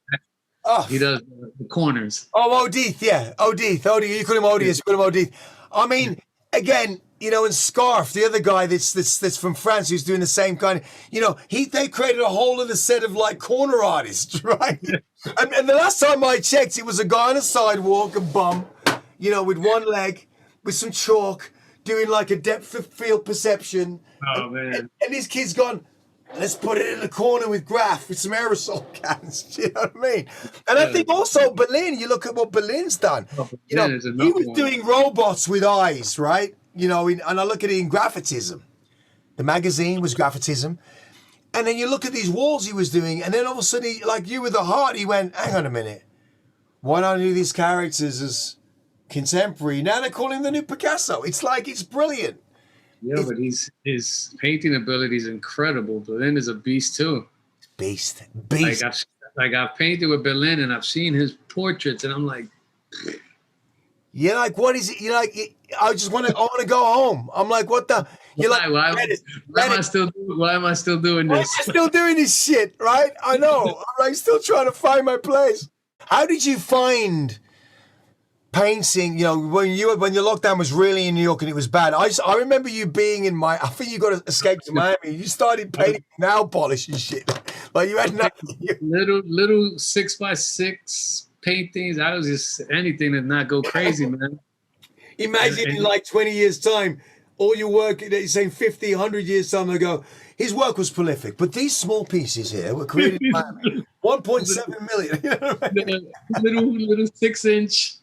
Oh. He does the corners. Oh, Odith, yeah. Odith. You call him Odious, you call him Odith. I mean, again, you know, and Scarf, the other guy that's from France who's doing the same kind of, you know, they created a whole other set of like corner artists, right? and the last time I checked, it was a guy on a sidewalk, a bum, you know, with one leg, with some chalk, doing like a depth of field perception. Oh, man. And this kid's gone, let's put it in the corner with Graff with some aerosol cans. Do you know what I mean? And I think also Berlin, you look at what Berlin's done. You know, he was doing robots with eyes, right? You know, and I look at it in Graffitism. The magazine was Graffitism. And then you look at these walls he was doing, and then all of a sudden, like you with the heart, he went, hang on a minute. Why don't I do these characters as contemporary? Now they're calling him the new Picasso. It's like, it's brilliant. Yeah, but his painting ability is incredible. Berlin is a beast too. Beast. I've painted with Berlin and I've seen his portraits and I'm like, you're like, what is it? You're like, I want to go home. I'm like, what the? You're like, why am I still doing this? Why am I still doing this shit? Right? I know. I'm like still trying to find my place. How did you find painting? You know, when your lockdown was really in New York and it was bad. I remember you being in I think you got to escape to Miami. You started painting nail polish and shit. Like you had nothing. Little 6x6 paintings. I was just anything to not go crazy, man. Imagine in like 20 years' time, all your work, he's saying 50, 100 years time ago, his work was prolific. But these small pieces here were created by 1.7 million. You know what I mean? little 6-inch.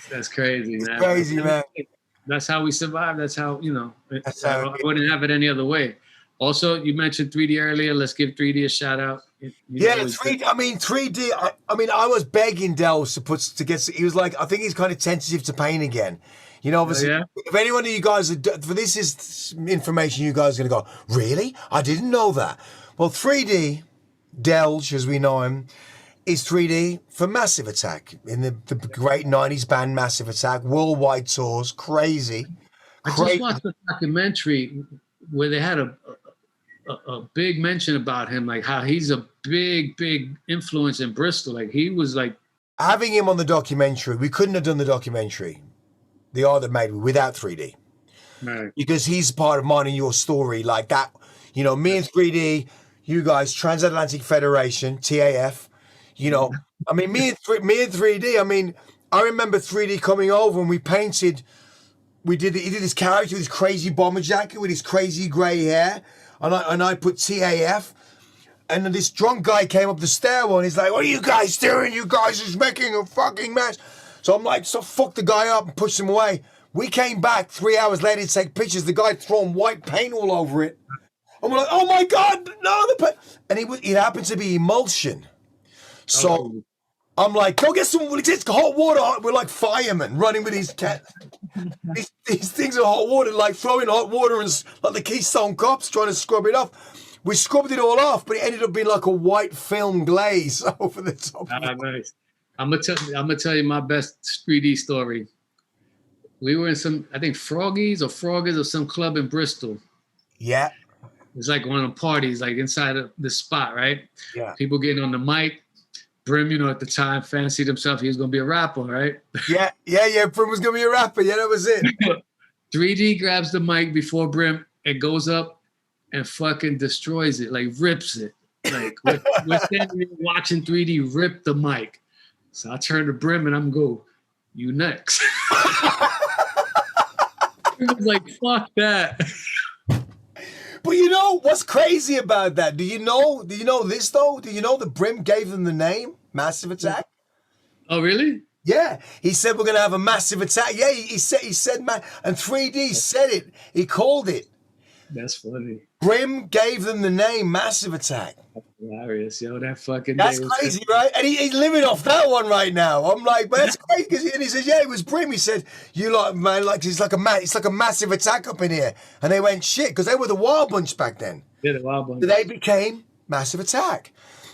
That's crazy, man. Crazy, man. That's how we survive. That's how, how I wouldn't have it any other way. Also, you mentioned 3D earlier. Let's give 3D a shout out. Yeah, 3D. I mean, 3D. I was begging Dells to get. He was like, I think he's kind of tentative to paint again. Obviously, if anyone of you guys, for this is information, you guys are going to go, really? I didn't know that. Well, 3D, Delge, as we know him, is 3D for Massive Attack in the great 90s band Massive Attack, worldwide tours, crazy. I just watched a documentary where they had a big mention about him, like how he's a big influence in Bristol. Like he was like having him on the documentary. We couldn't have done the documentary, The Art That Made Me, without 3D, right. Because he's part of mine and your story. Like that, me and 3D, you guys, Transatlantic Federation, TAF. I mean, me and 3D. I mean, I remember 3D coming over and we painted. He did this character with his crazy bomber jacket with his crazy grey hair. And I put TAF. And then this drunk guy came up the stairwell and he's like, what are you guys doing? You guys is making a fucking mess. So I'm like, so fuck the guy up and push him away. We came back 3 hours later to take pictures. The guy throwing white paint all over it. And we're like, oh my God, no, the paint. And it happened to be emulsion. So I'm like, go get some, it's hot water. We're like firemen running with these cats. These things are hot water, like throwing hot water and like the Keystone Cops trying to scrub it off. We scrubbed it all off, but it ended up being like a white film glaze over the top. Nice. I'm gonna tell you my best 3D story. We were in some, I think Froggies or some club in Bristol. Yeah. It's like one of the parties, like inside of the spot, right? Yeah. People getting on the mic. Brim, at the time, fancied himself. He was going to be a rapper, right? Yeah. Brim was going to be a rapper. Yeah, that was it. 3D grabs the mic before Brim and goes up and fucking destroys it, like rips it. Like we're standing there watching 3D rip the mic. So I turn to Brim and I'm go, you next. He was like, fuck that. But what's crazy about that? Do you know this though? Do you know that Brim gave them the name Massive Attack? Oh, really? Yeah. He said we're gonna have a massive attack. Yeah, he said man, and 3D said it. He called it. That's funny. Brim gave them the name Massive Attack. That's hilarious, yo. That fucking That's crazy, right? And he's living off that one right now. I'm like, but that's crazy. And he says, yeah, it was Brim. He said, you like, man, like it's like a massive attack up in here. And they went shit because they were the Wild Bunch back then. Yeah, the Wild Bunch. So they became Massive Attack.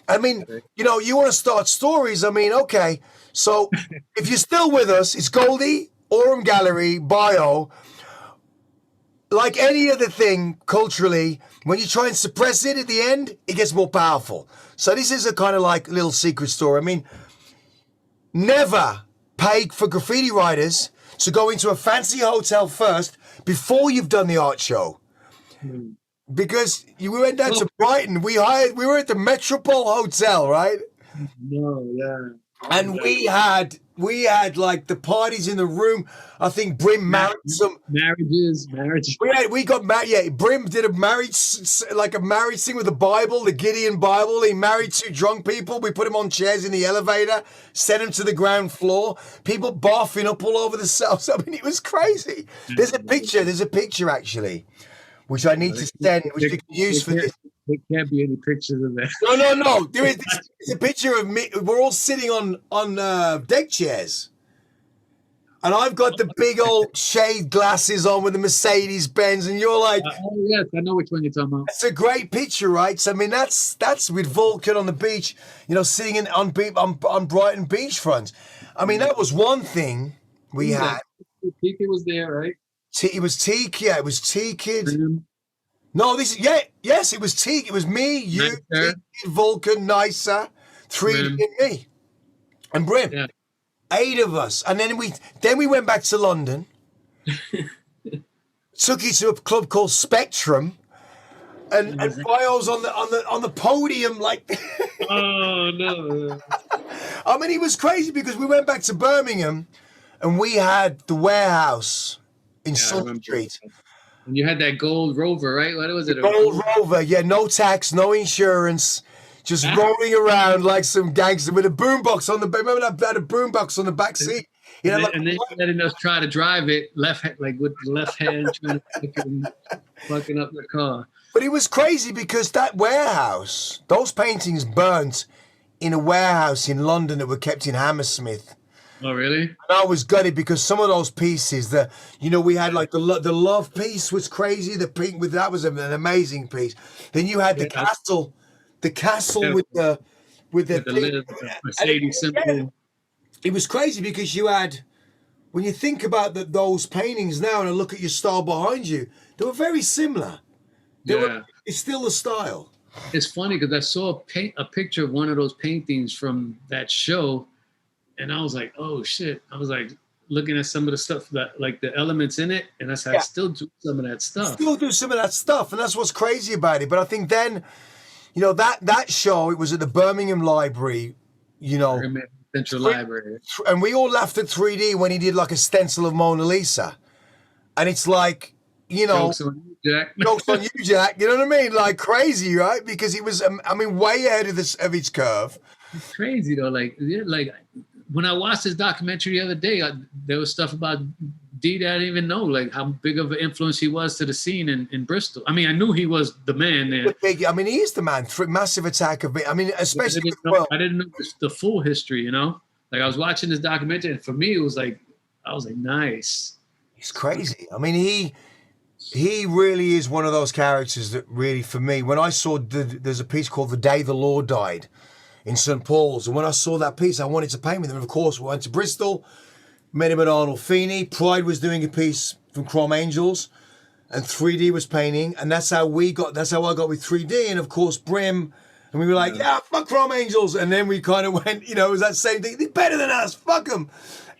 I mean, you want to start stories. I mean, okay. So if you're still with us, it's Goldie, Aurum Gallery, bio. Like any other thing culturally, when you try and suppress it at the end, it gets more powerful. So this is a kind of like little secret story. I mean, never pay for graffiti writers to go into a fancy hotel first before you've done the art show. Because we went down to Brighton. We were at the Metropole Hotel, right? No, yeah. And we had like the parties in the room. I think Brim married some marriages. We got married. Yeah, Brim did a marriage thing with the Bible, the Gideon Bible. He married 2 drunk people. We put him on chairs in the elevator, sent him to the ground floor. People barfing up all over the cells. I mean, it was crazy. There's a picture actually, which I need to send, which you can use for this. There can't be any pictures of that. No. There is a picture of me. We're all sitting on deck chairs. And I've got the big old shade glasses on with the Mercedes Benz, and you're like, oh yes, I know which one you're talking about. It's a great picture, right? So I mean, that's with Vulcan on the beach, sitting on Brighton beachfront. I mean, that was one thing we had. Tiki was there, right? It was Tiki. Yeah, it was Tiki. No, yes, it was Tiki. It was me, you, Tiki, Vulcan, Nicer, 3D, and me, and Brim. Yeah. 8 of us, and then we went back to London. Took you to a club called Spectrum, and Bio's on the podium like. Oh no! I mean, it was crazy because we went back to Birmingham, and we had the warehouse in Yeah, I Sun remember. Street. And you had that gold Rover, right? What was it? Gold Rover, yeah, no tax, no insurance, just rolling around like some gangster with a boombox on the back. Remember that had a boombox on the back seat? You know, And then letting us try to drive it like with the left hand, trying to fucking up the car. But it was crazy because that warehouse, those paintings burnt in a warehouse in London that were kept in Hammersmith. Oh, really? And I was gutted because some of those pieces, we had like the love piece was crazy. The pink that was an amazing piece. Then you had the castle with the little Mercedes symbol. It was crazy because you had, when you think about those paintings now and I look at your style behind you, they were very similar. It's still the style. It's funny because I saw a picture of one of those paintings from that show. And I was like, oh shit. I was like looking at some of the stuff that like the elements in it. And I said, I still do some of that stuff. Still do some of that stuff. And that's what's crazy about it. But I think then, that show, it was at the Birmingham Library, Central Library. And we all laughed at 3D when he did like a stencil of Mona Lisa. And it's like, Jokes on you, Jack. Jokes on you, Jack. You know what I mean? Like crazy, right? Because he was, way ahead of its curve. It's crazy though. Like when I watched this documentary the other day, there was stuff about D that I didn't even know, like how big of an influence he was to the scene in Bristol. I mean, I knew he was the man there. He is the man. Massive attack of it. Especially I didn't know the full history. Like I was watching this documentary, and for me, it was like I was like, nice. He's crazy. He really is one of those characters that really, for me, when I saw there's a piece called "The Day the Lord Died" in St. Paul's, and when I saw that piece, I wanted to paint with him. And of course, we went to Bristol, met him at Arnold Feeney. Pride was doing a piece from Chrome Angels, and 3D was painting, and that's how I got with 3D, and of course Brim, and we were like, yeah, fuck Chrome Angels, and then we kind of went, it was that same thing. They're better than us, fuck them,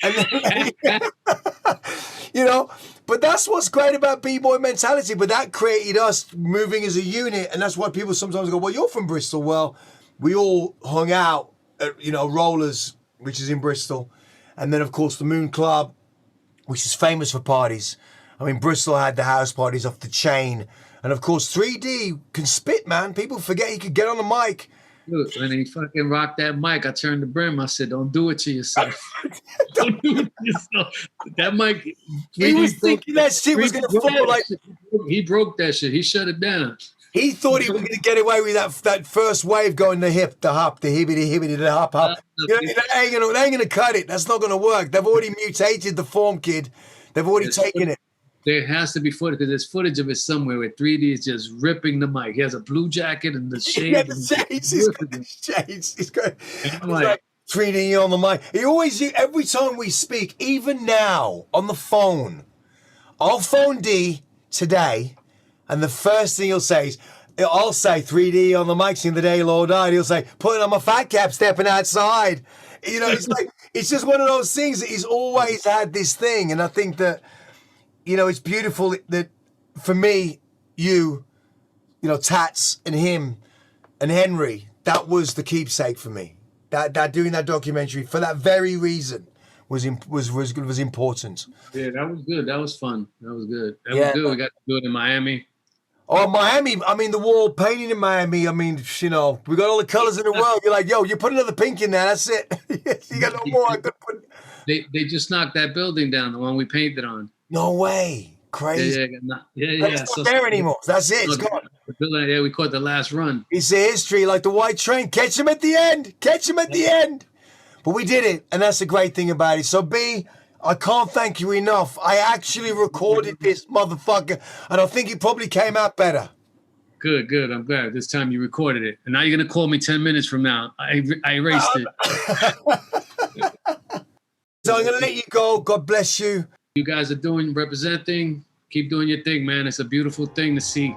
and then, But that's what's great about B-boy mentality. But that created us moving as a unit, and that's why people sometimes go, well, you're from Bristol. Well, we all hung out at, Rollers, which is in Bristol. And then, of course, the Moon Club, which is famous for parties. Bristol had the house parties off the chain. And, of course, 3D can spit, man. People forget he could get on the mic. Dude, when he fucking rocked that mic, I turned to Brim. I said, don't do it to yourself. Don't do it to yourself. That mic. He was thinking that shit was going to fall like... He broke that shit. He shut it down. He thought he was going to get away with that first wave going the hip, the hop, the hibbity, the hop. They ain't going to cut it. That's not going to work. They've already mutated the form, kid. They've already taken it. There has to be footage, because there's footage of it somewhere where 3D is just ripping the mic. He has a blue jacket and the shades. Yeah, the shades. He's got the shades. He's like 3D on the mic. He always, every time we speak, even now on the phone, I'll phone D today, and the first thing he'll say is, I'll say 3D on the mic, sing The Day Lord Died. He'll say, putting on my fat cap, stepping outside. It's like, it's just one of those things that he's always had this thing. And I think that, it's beautiful that for me, Tats and him and Henry, that was the keepsake for me. That doing that documentary for that very reason was important. Yeah, that was good. That was fun. That was good. That was good. We got to do it in Miami. Oh, Miami. The wall painting in Miami. We got all the colors in the world. You're like, yo, you put another pink in there. That's it. You got no more. I could put. They just knocked that building down, the one we painted on. No way. Crazy. Yeah. It's not there anymore. That's it. It's gone. Yeah, we caught the last run. It's a history like the white train. Catch him at the end. But we did it, and that's the great thing about it. So, B, I can't thank you enough. I actually recorded this motherfucker, and I think it probably came out better. Good. I'm glad this time you recorded it. And now you're going to call me 10 minutes from now. I erased it. So I'm going to let you go. God bless you. You guys are representing. Keep doing your thing, man. It's a beautiful thing to see.